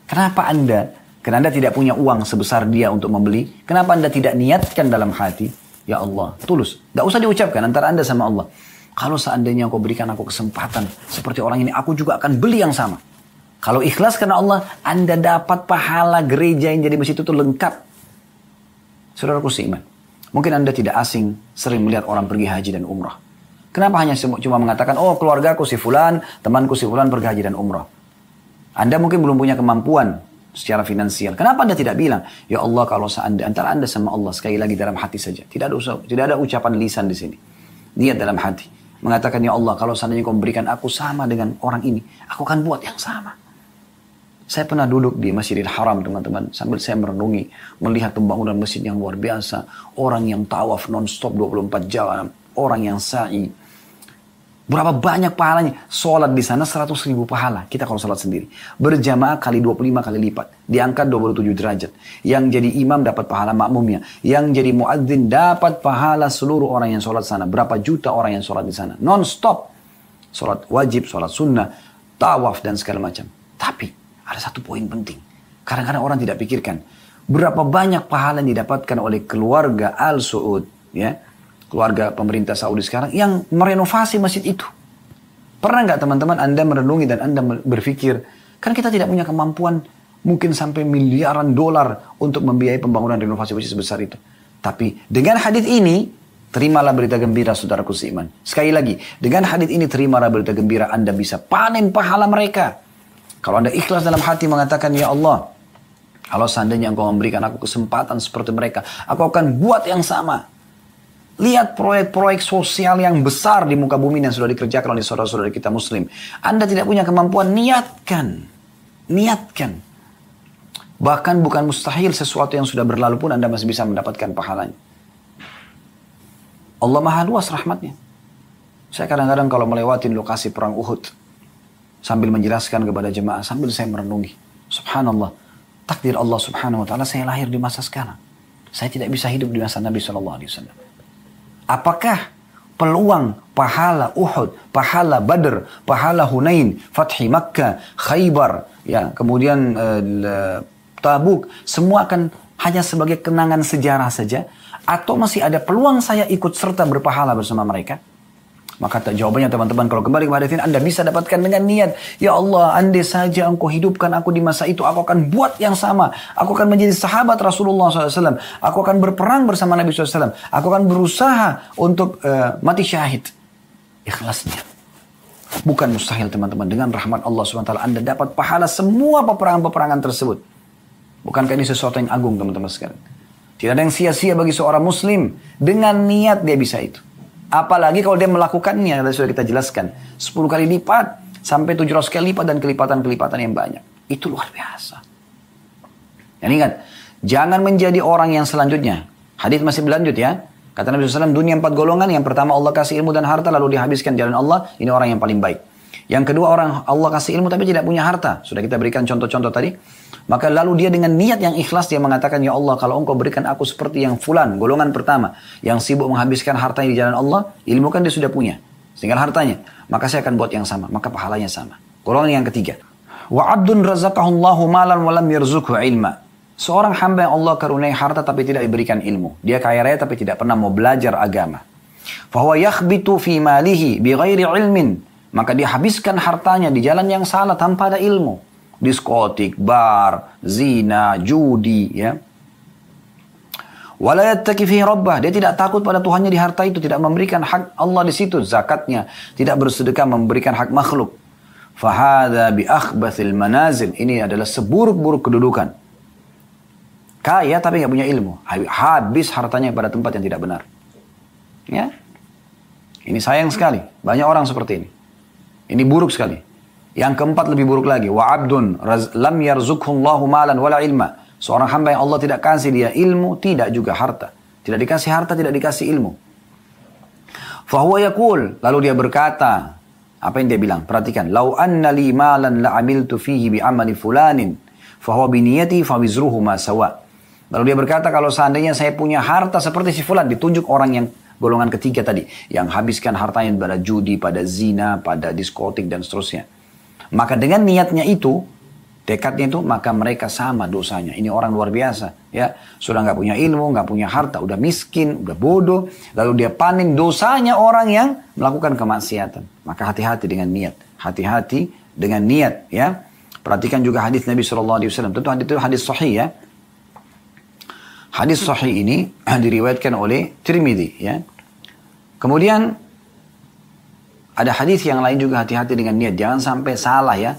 Kenapa Anda, karena Anda tidak punya uang sebesar dia untuk membeli, kenapa Anda tidak niatkan dalam hati, ya Allah, tulus. Tidak usah diucapkan antara Anda sama Allah. Kalau seandainya Engkau berikan aku kesempatan seperti orang ini, aku juga akan beli yang sama. Kalau ikhlas karena Allah, Anda dapat pahala gereja yang jadi masjid itu lengkap. Saudaraku seiman. Mungkin Anda tidak asing sering melihat orang pergi haji dan umrah. Kenapa hanya cuma mengatakan, oh keluargaku si fulan, temanku si fulan pergi haji dan umrah. Anda mungkin belum punya kemampuan secara finansial. Kenapa Anda tidak bilang, ya Allah kalau seandainya antara Anda sama Allah sekali lagi dalam hati saja. Tidak ada ucapan lisan di sini. Niat dalam hati. Mengatakan, ya Allah kalau seandainya kau memberikan aku sama dengan orang ini, aku akan buat yang sama. Saya pernah duduk di Masjidil Haram teman-teman. Sambil saya merenungi. Melihat pembangunan masjid yang luar biasa. Orang yang tawaf non-stop 24 jam. Orang yang sa'i. Berapa banyak pahalanya. Sholat di sana 100.000 pahala. Kita kalau sholat sendiri. Berjamaah kali 25 kali lipat. Diangkat 27 derajat. Yang jadi imam dapat pahala makmumnya. Yang jadi muadzin dapat pahala seluruh orang yang sholat sana. Berapa juta orang yang sholat di sana. Non-stop. Sholat wajib, sholat sunnah, tawaf dan segala macam. Tapi ada satu poin penting. Kadang-kadang orang tidak pikirkan. Berapa banyak pahala yang didapatkan oleh keluarga Al Saud. Ya, keluarga pemerintah Saudi sekarang yang merenovasi masjid itu. Pernah nggak teman-teman Anda merenungi dan Anda berpikir. Kan kita tidak punya kemampuan mungkin sampai miliaran dolar untuk membiayai pembangunan renovasi masjid sebesar itu. Tapi dengan hadits ini, terimalah berita gembira saudaraku seiman. Sekali lagi, dengan hadits ini terimalah berita gembira Anda bisa panen pahala mereka. Kalau Anda ikhlas dalam hati mengatakan, ya Allah, kalau seandainya Engkau memberikan aku kesempatan seperti mereka, aku akan buat yang sama. Lihat proyek-proyek sosial yang besar di muka bumi yang sudah dikerjakan oleh saudara-saudara kita muslim. Anda tidak punya kemampuan, niatkan. Niatkan. Bahkan bukan mustahil sesuatu yang sudah berlalu pun Anda masih bisa mendapatkan pahalanya. Allah maha luas rahmatnya. Saya kadang-kadang kalau melewati lokasi perang Uhud, sambil menjelaskan kepada jemaah, sambil saya merenungi. Subhanallah. Takdir Allah subhanahu wa ta'ala, saya lahir di masa sekarang. Saya tidak bisa hidup di masa Nabi SAW. Apakah peluang pahala Uhud, pahala Badr, pahala Hunain, Fathi Makkah, Khaybar, ya, kemudian Tabuk, semua akan hanya sebagai kenangan sejarah saja? Atau masih ada peluang saya ikut serta berpahala bersama mereka? Maka jawabannya teman-teman, kalau kembali kepada ini Anda bisa dapatkan dengan niat, ya Allah, andai saja Engkau hidupkan aku di masa itu, aku akan buat yang sama. Aku akan menjadi sahabat Rasulullah SAW. Aku akan berperang bersama Nabi SAW. Aku akan berusaha untuk mati syahid. Ikhlasnya. Bukan mustahil teman-teman. Dengan rahmat Allah SWT, Anda dapat pahala semua peperangan-peperangan tersebut. Bukankah ini sesuatu yang agung teman-teman sekalian? Tidak ada yang sia-sia bagi seorang muslim. Dengan niat dia bisa itu. Apalagi kalau dia melakukannya, sudah kita jelaskan. 10 kali lipat, sampai 700 kali lipat, dan kelipatan-kelipatan yang banyak. Itu luar biasa. Dan ingat, jangan menjadi orang yang selanjutnya. Hadis masih berlanjut ya. Kata Nabi SAW, dunia 4 golongan. Yang pertama Allah kasih ilmu dan harta, lalu dihabiskan jalan Allah. Ini orang yang paling baik. Yang kedua orang Allah kasih ilmu tapi tidak punya harta. Sudah kita berikan contoh-contoh tadi. Maka lalu dia dengan niat yang ikhlas dia mengatakan, ya Allah kalau Engkau berikan aku seperti yang fulan, golongan pertama, yang sibuk menghabiskan hartanya di jalan Allah, ilmu kan dia sudah punya, tinggal hartanya, maka saya akan buat yang sama, maka pahalanya sama. Golongan yang ketiga, wa abdun razaqahullahu malan wa lam yarzuqhu ilma. Seorang hamba yang Allah karuniai harta tapi tidak diberikan ilmu. Dia kaya raya tapi tidak pernah mau belajar agama. Fahuwa yakhbitu fi malihi bighairi ilmin. Maka dia habiskan hartanya di jalan yang salah tanpa ada ilmu. Diskotik, bar, zina, judi, ya. Wala yattaqi fihi rabbah. Dia tidak takut pada Tuhannya di harta itu, tidak memberikan hak Allah di situ, zakatnya, tidak bersedekah memberikan hak makhluk. Fahadha bi akhbathil manazil. Ini adalah seburuk-buruk kedudukan. Kaya tapi nggak punya ilmu, habis hartanya pada tempat yang tidak benar. Ya. Ini sayang sekali, banyak orang seperti ini. Ini buruk sekali. Yang keempat lebih buruk lagi. Wa abdun lam yarzuqhullahu malan wala ilma. Seorang hamba yang Allah tidak kasih dia ilmu, tidak juga harta. Tidak dikasih harta, tidak dikasih ilmu. Fahuwa yaqul, lalu dia berkata, apa yang dia bilang? Perhatikan, lau anna li malan la amiltu fihi bi amali fulanin, fahuwa bi niyati fa wizruhu ma sawa. Lalu dia berkata, kalau seandainya saya punya harta seperti si fulan, ditunjuk orang yang golongan ketiga tadi, yang habiskan hartanya pada judi, pada zina, pada diskotik dan seterusnya. Maka dengan niatnya itu, tekadnya itu, maka mereka sama dosanya. Ini orang luar biasa, ya. Sudah nggak punya ilmu, nggak punya harta, udah miskin, udah bodoh. Lalu dia panen dosanya orang yang melakukan kemaksiatan. Maka hati-hati dengan niat. Hati-hati dengan niat, ya. Perhatikan juga hadis Nabi SAW. Tentu hadis itu hadis sahih, ya. Hadis sahih ini diriwayatkan oleh Tirmidzi, ya. Kemudian ada hadis yang lain juga, hati-hati dengan niat, jangan sampai salah ya.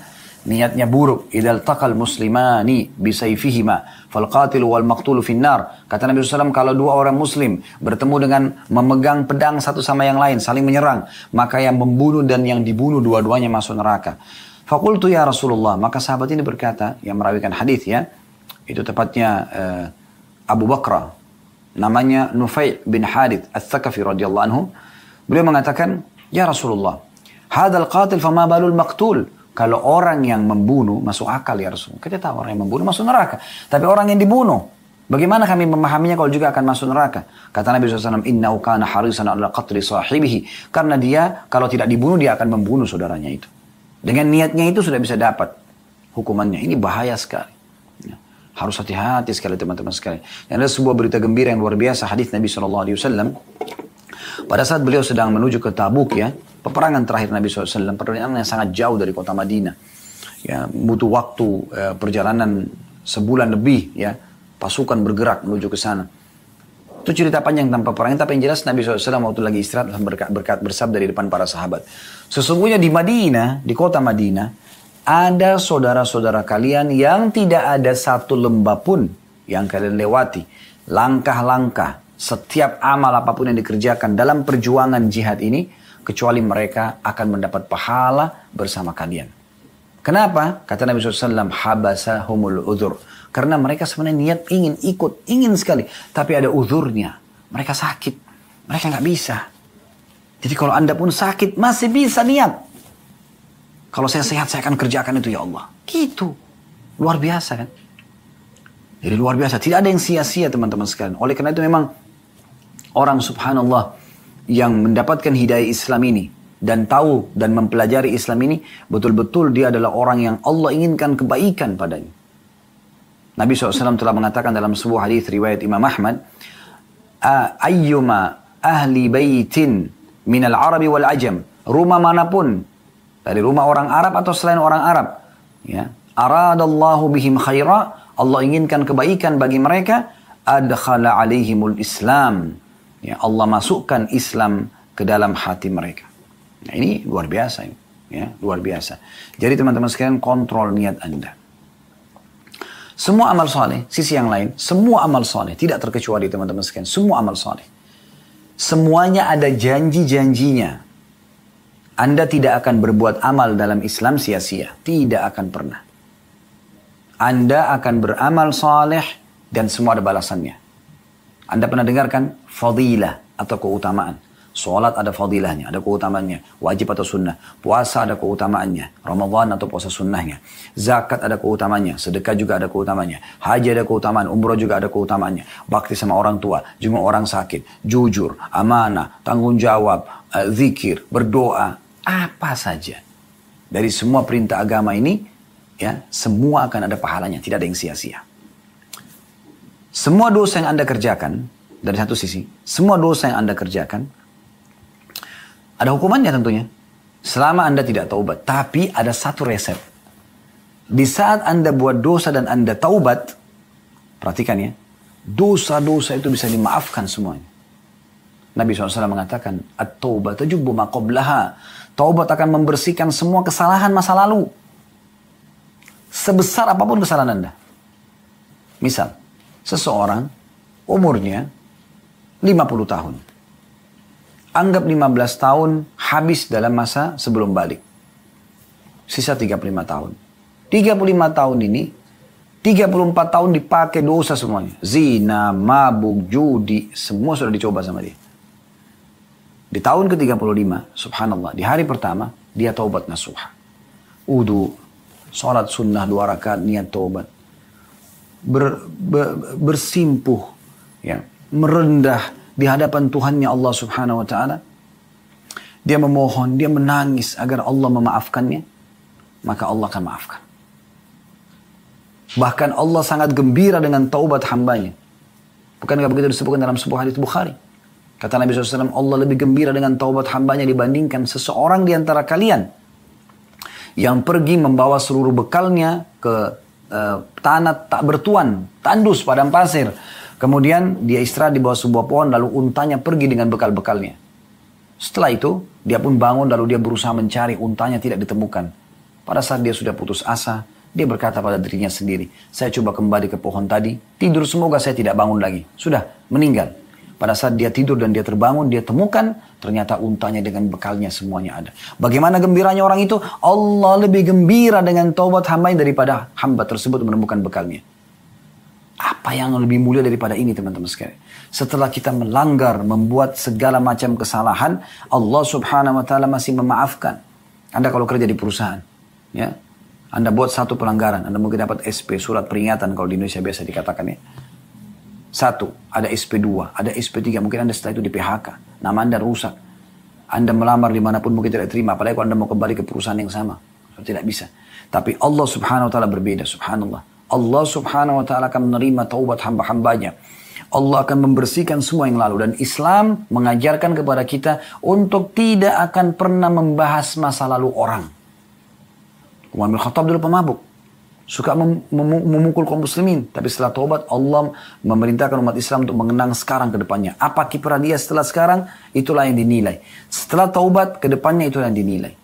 Niatnya buruk. Idzal taqal muslimani bisayfihima fal qatilu wal maqtulu finnar. Kata Nabi SAW, kalau dua orang muslim bertemu dengan memegang pedang satu sama yang lain, saling menyerang, maka yang membunuh dan yang dibunuh dua-duanya masuk neraka. Faqultu ya Rasulullah, maka sahabat ini berkata, yang merawikan hadis ya, itu tepatnya Abu Bakr, namanya Nufai' bin Harith Ats-Tsaqafi radhiyallahu anhu. Beliau mengatakan, ya Rasulullah, hadzal qatil fama balul maqtul. Kalau orang yang membunuh masuk akal ya Rasulullah. Kita tahu orang yang membunuh masuk neraka. Tapi orang yang dibunuh, bagaimana kami memahaminya kalau juga akan masuk neraka? Kata Nabi SAW, innahu kana harisan ala qatli sahibihi. Karena dia kalau tidak dibunuh, dia akan membunuh saudaranya itu. Dengan niatnya itu sudah bisa dapat hukumannya. Ini bahaya sekali. Ya. Harus hati-hati sekali teman-teman sekalian. Dan ada sebuah berita gembira yang luar biasa. Hadis Nabi SAW. Pada saat beliau sedang menuju ke Tabuk ya, peperangan terakhir Nabi SAW, perjalanan yang sangat jauh dari kota Madinah. Ya, butuh waktu perjalanan sebulan lebih ya, pasukan bergerak menuju ke sana. Itu cerita panjang tanpa peperangan, tapi yang jelas Nabi SAW waktu lagi istirahat berkat bersabda di depan para sahabat. Sesungguhnya di Madinah, di kota Madinah, ada saudara-saudara kalian yang tidak ada satu lembah pun yang kalian lewati. Langkah-langkah, setiap amal apapun yang dikerjakan dalam perjuangan jihad ini, kecuali mereka akan mendapat pahala bersama kalian. Kenapa? Kata Nabi SAW, habasahumul udhur. Karena mereka sebenarnya niat ingin ikut, ingin sekali. Tapi ada udhurnya. Mereka sakit. Mereka nggak bisa. Jadi kalau anda pun sakit, masih bisa niat. Kalau saya sehat, saya akan kerjakan itu ya Allah. Gitu. Luar biasa kan? Jadi luar biasa. Tidak ada yang sia-sia teman-teman sekalian. Oleh karena itu memang orang subhanallah yang mendapatkan hidayah Islam ini dan tahu dan mempelajari Islam ini, betul-betul dia adalah orang yang Allah inginkan kebaikan padanya. Nabi SAW telah mengatakan dalam sebuah hadis riwayat Imam Ahmad, ayyuma ahli baitin minal arabi wal ajam, rumah manapun, dari rumah orang Arab atau selain orang Arab, ya, aradallahu bihim khaira, Allah inginkan kebaikan bagi mereka, adkhala alaihimul Islam, ya, Allah masukkan Islam ke dalam hati mereka. Nah, ini luar biasa ini, ya, luar biasa. Jadi teman-teman sekalian, kontrol niat Anda. Semua amal soleh, sisi yang lain, semua amal soleh, tidak terkecuali teman-teman sekalian, semua amal soleh. Semuanya ada janji-janjinya. Anda tidak akan berbuat amal dalam Islam sia-sia, tidak akan pernah. Anda akan beramal soleh dan semua ada balasannya. Anda pernah dengarkan fadilah atau keutamaan. Sholat ada fadilahnya, ada keutamaannya. Wajib atau sunnah. Puasa ada keutamaannya. Ramadan atau puasa sunnahnya. Zakat ada keutamaannya. Sedekah juga ada keutamaannya. Haji ada keutamaan. Umrah juga ada keutamaannya. Bakti sama orang tua. Jenguk orang sakit. Jujur. Amanah. Tanggung jawab. Zikir. Berdoa. Apa saja. Dari semua perintah agama ini, ya, semua akan ada pahalanya. Tidak ada yang sia-sia. Semua dosa yang Anda kerjakan, dari satu sisi, semua dosa yang Anda kerjakan, ada hukumannya tentunya. Selama Anda tidak taubat. Tapi ada satu resep. Di saat Anda buat dosa dan Anda taubat, perhatikan ya, dosa-dosa itu bisa dimaafkan semuanya. Nabi SAW mengatakan, at-taubat tajubbu ma qablaha. Taubat akan membersihkan semua kesalahan masa lalu. Sebesar apapun kesalahan Anda. Misal, seseorang umurnya 50 tahun. Anggap 15 tahun habis dalam masa sebelum balik. Sisa 35 tahun. 35 tahun ini, 34 tahun dipakai dosa semuanya. Zina, mabuk, judi, semua sudah dicoba sama dia. Di tahun ke-35, subhanallah, di hari pertama, dia taubat nasuha. Wudu, sholat sunnah 2 rakaat, niat taubat. Bersimpuh, ya, merendah di hadapan Tuhannya Allah subhanahu wa ta'ala. Dia memohon, dia menangis agar Allah memaafkannya. Maka Allah akan maafkan. Bahkan Allah sangat gembira dengan taubat hambanya. Bukankah begitu disebutkan dalam sebuah hadits Bukhari? Kata Nabi SAW, Allah lebih gembira dengan taubat hambanya dibandingkan seseorang di antara kalian yang pergi membawa seluruh bekalnya ke tanah tak bertuan, tandus, padang pasir. Kemudian dia istirahat di bawah sebuah pohon, lalu untanya pergi dengan bekal-bekalnya. Setelah itu, dia pun bangun lalu dia berusaha mencari, untanya tidak ditemukan. Pada saat dia sudah putus asa, dia berkata pada dirinya sendiri, saya coba kembali ke pohon tadi, tidur semoga saya tidak bangun lagi. Sudah, meninggal. Pada saat dia tidur dan dia terbangun, dia temukan, ternyata untanya dengan bekalnya semuanya ada. Bagaimana gembiranya orang itu? Allah lebih gembira dengan taubat hambanya daripada hamba tersebut menemukan bekalnya. Apa yang lebih mulia daripada ini teman-teman sekalian? Setelah kita melanggar, membuat segala macam kesalahan, Allah subhanahu wa ta'ala masih memaafkan. Anda kalau kerja di perusahaan, ya, Anda buat satu pelanggaran, Anda mungkin dapat SP, surat peringatan kalau di Indonesia biasa dikatakan ya. Satu, ada SP2, ada SP3, mungkin Anda setelah itu di PHK, nama Anda rusak. Anda melamar dimanapun mungkin tidak terima, apalagi kalau Anda mau kembali ke perusahaan yang sama. Tidak bisa. Tapi Allah subhanahu wa ta'ala berbeda, subhanallah. Allah subhanahu wa ta'ala akan menerima taubat hamba-hambanya. Allah akan membersihkan semua yang lalu. Dan Islam mengajarkan kepada kita untuk tidak akan pernah membahas masa lalu orang. Umar bin Khattab dulu pemabuk. Suka memukul kaum muslimin. Tapi setelah taubat, Allah memerintahkan umat Islam untuk mengenang sekarang ke depannya. Apa kiprah dia setelah sekarang? Itulah yang dinilai. Setelah taubat, ke depannya itulah yang dinilai.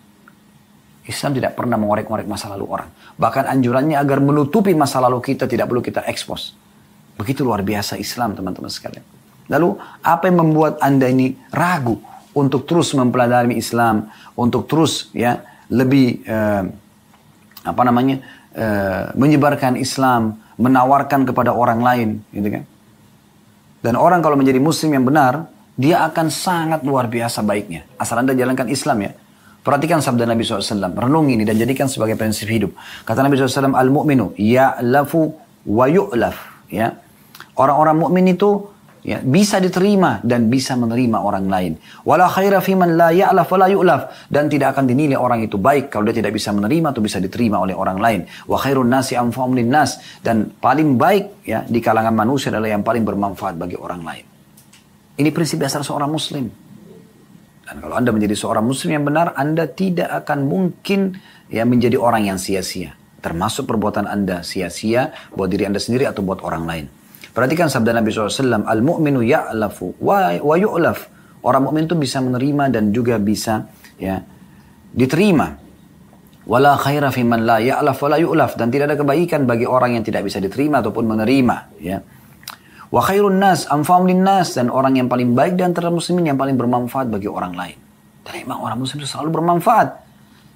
Islam tidak pernah mengorek-ngorek masa lalu orang. Bahkan anjurannya agar menutupi masa lalu kita, tidak perlu kita ekspos. Begitu luar biasa Islam, teman-teman sekalian. Lalu, apa yang membuat Anda ini ragu untuk terus mempelajari Islam, untuk terus ya lebih menyebarkan Islam, menawarkan kepada orang lain, gitu kan? Dan orang kalau menjadi muslim yang benar, dia akan sangat luar biasa baiknya. Asal Anda jalankan Islam ya. Perhatikan sabda Nabi SAW, renungi ini dan jadikan sebagai prinsip hidup. Kata Nabi SAW, al-mu'minu ya'lafu wa yu'laf. Ya. Orang-orang mukmin itu ya, bisa diterima dan bisa menerima orang lain. Wala khaira fiman la ya'laf wa la yu'laf. Dan tidak akan dinilai orang itu baik kalau dia tidak bisa menerima atau bisa diterima oleh orang lain. Wa khairun nasi anfa'um linnas. Dan paling baik ya di kalangan manusia adalah yang paling bermanfaat bagi orang lain. Ini prinsip dasar seorang muslim. Dan kalau Anda menjadi seorang muslim yang benar, Anda tidak akan mungkin ya menjadi orang yang sia-sia. Termasuk perbuatan Anda sia-sia buat diri Anda sendiri atau buat orang lain. Perhatikan sabda Nabi SAW, al-mu'minu ya'lafu wa yu'laf. Orang mukmin itu bisa menerima dan juga bisa ya diterima. Wala khaira fi man la ya'laf wa la yu'laf. Dan tidak ada kebaikan bagi orang yang tidak bisa diterima ataupun menerima. Ya. Wa khairun nas anfa'um linnas. Dan orang yang paling baik di antara muslimin yang paling bermanfaat bagi orang lain. Dan memang orang muslim itu selalu bermanfaat.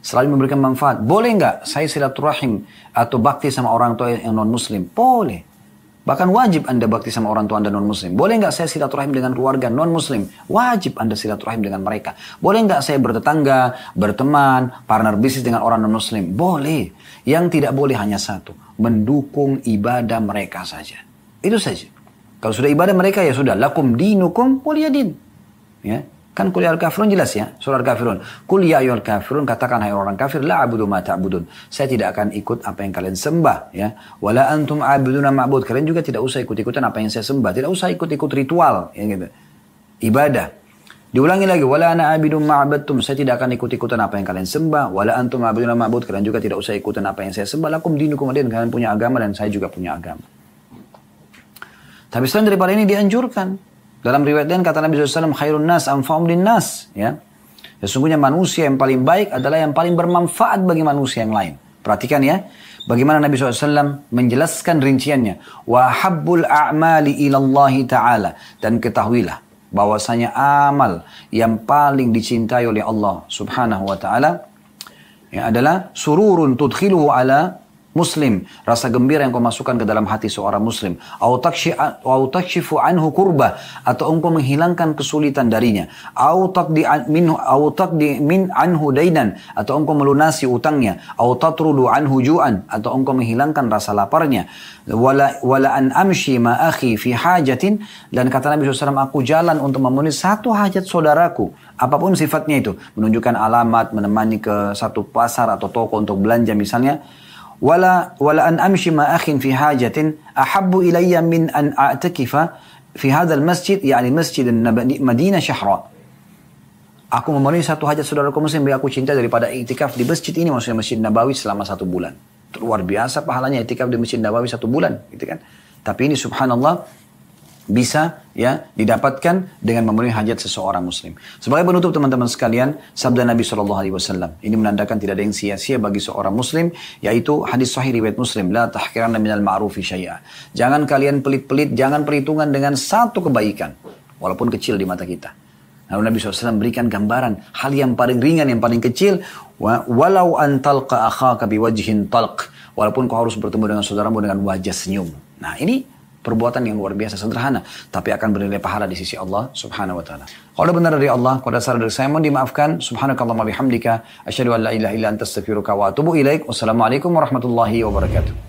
Selalu memberikan manfaat. Boleh nggak saya silaturahim atau bakti sama orang tua yang non-muslim? Boleh. Bahkan wajib Anda bakti sama orang tua Anda non-muslim. Boleh nggak saya silaturahim dengan keluarga non-muslim? Wajib Anda silaturahim dengan mereka. Boleh nggak saya bertetangga, berteman, partner bisnis dengan orang non-muslim? Boleh. Yang tidak boleh hanya satu. Mendukung ibadah mereka saja. Itu saja. Kalau sudah ibadah mereka ya sudah. Lakum dinukum waliyadin. Ya. Kan Qul ya al-kafirun jelas ya. Surah al-kafirun. Qul ya ayyuhal kafirun, katakan hai orang kafir, la a'budu ma ta'budun. Saya tidak akan ikut apa yang kalian sembah ya. Wala antum a'buduna ma'bud. Kalian juga tidak usah ikut-ikutan apa yang saya sembah. Tidak usah ikut-ikut ritual ya gitu. Ibadah. Diulangi lagi, wala ana a'budu ma'badtum. Saya tidak akan ikut-ikutan apa yang kalian sembah. Wala antum a'buduna ma'bud. Kalian juga tidak usah ikutan apa yang saya sembah. Lakum dinukum waliyadin. Kalian punya agama dan saya juga punya agama. Tapi selain daripada ini dianjurkan. Dalam riwayat lain kata Nabi SAW, khairun nas anfa'um linnas. Ya. Sesungguhnya manusia yang paling baik adalah yang paling bermanfaat bagi manusia yang lain. Perhatikan ya. Bagaimana Nabi SAW menjelaskan rinciannya. Wa habbul a'mali ilallahi ta'ala. Dan ketahuilah bahwasanya amal yang paling dicintai oleh Allah subhanahu wa ta'ala ya, adalah sururun tudkhiluhu ala muslim, rasa gembira yang kau masukkan ke dalam hati seorang muslim, au takshifu anhu kurba, atau engkau menghilangkan kesulitan darinya, au taqdi min anhu dainan, atau engkau melunasi utangnya, au tatrudu anhu ju'an, atau engkau menghilangkan rasa laparnya, wala an amshi ma akhi fi hajatin, dan kata Nabi SAW, aku jalan untuk memenuhi satu hajat saudaraku, apapun sifatnya itu, menunjukkan alamat, menemani ke satu pasar atau toko untuk belanja misalnya, wala an amshi ma akhin fi hajatin ahabbu ilayya min an a'takifa fi hadzal masjid, yakni masjid Madinah syahra. Aku memenuhi satu hajat saudaraku muslim yang aku cinta daripada iktikaf di masjid ini, maksudnya Masjid Nabawi selama 1 bulan. Luar biasa pahalanya iktikaf di Masjid Nabawi 1 bulan, gitu kan. Tapi ini subhanallah bisa ya didapatkan dengan memenuhi hajat seseorang muslim. Sebagai penutup teman-teman sekalian, sabda Nabi SAW ini menandakan tidak ada yang sia-sia bagi seorang muslim, yaitu hadis sahih riwayat Muslim, la tahqiranna minal ma'rufi syai'a. Jangan kalian pelit-pelit, jangan perhitungan dengan satu kebaikan walaupun kecil di mata kita. Lalu Nabi SAW berikan gambaran hal yang paling ringan, yang paling kecil, walau antalqa akhaka biwajhin talq, walaupun kau harus bertemu dengan saudaramu dengan wajah senyum. Nah, ini perbuatan yang luar biasa sederhana, tapi akan bernilai pahala di sisi Allah Subhanahu wa taala. Kalau benar dari Allah, kalau dasar dari saya, mohon dimaafkan. Subhanakallahumma bihamdika, asyhadu an la ilaha illa anta astaghfiruka wa atubu ilaik. Wassalamualaikum warahmatullahi wabarakatuh.